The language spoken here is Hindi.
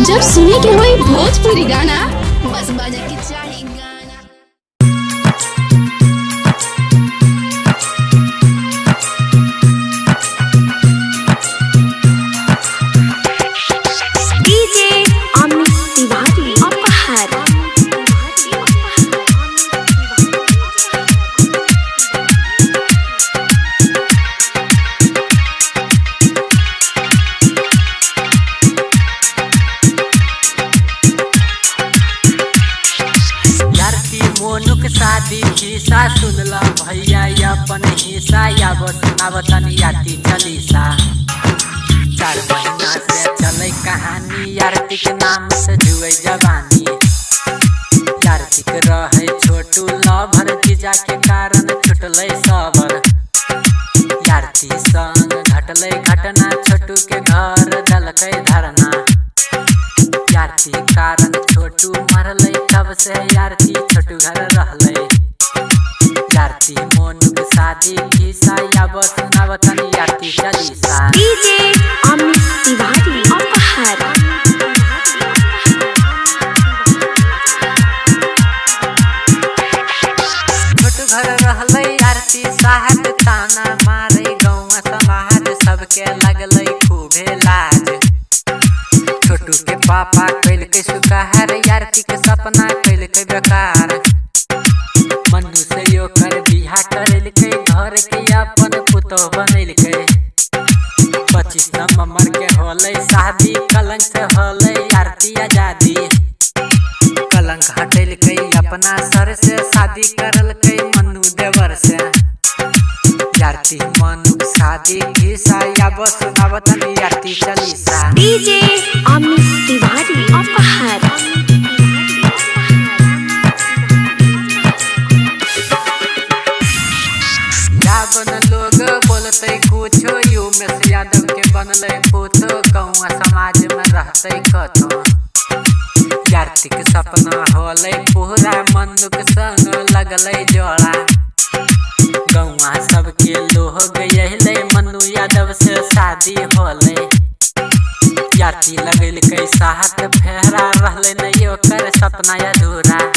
जब सुने के होई भोजपुरी गाना बस बजे के चाही गाना। डीजे अमित तिवारी अपहर। मोनुक शादी हिस्सा सुनला भैया अपन हिस्सा या सुनावतन याती चलीसा। 4 महीना से चले कहानी आरती के नाम से जुए जवानी। आरती के रहे छोटू लभर जीजा के कारण छुटले सबर। आरती संग घटले घटना छोटू के घर दलकै धरना। आरती कारण छोटू मरले तब से आरती छोटू घर रहले। आरती मोनुक शादी हिस्सा या सुनावतन आरती चलीसा। डीजे अमित तिवारी अपहर। छोटू घर रहले आरती साहब ताना मारे गाँव समाज सबके लगले खूबे लाज। छोटू के पापा कैल के सुकाहार आरती के सपना कैल के बेकार। मनु से यो कर बिहा करल के घर के अपन पुतोह बनल के। 25 नवंबर के होले शादी कलंक से होले आरती आजादी। कलंक हटल के अपना सर से शादी करल के मनु देवर से। आरती मनुक शादी हिस्सा या सुनावतन आरती चलीसा। डीजे अमित तिवारी अपहर। लोग बोलते कुछो उमेश यादव के बनले पूतो गाँव समाज में रहते कथो। आरती के सपना होले पूरा मनुक संग लगले जोड़ा। गौवा सबके लोग यहले मनु यादव से शादी होले। आरती लगल के साथ फेरा रहले नहीं ओकर सपना अधूरा।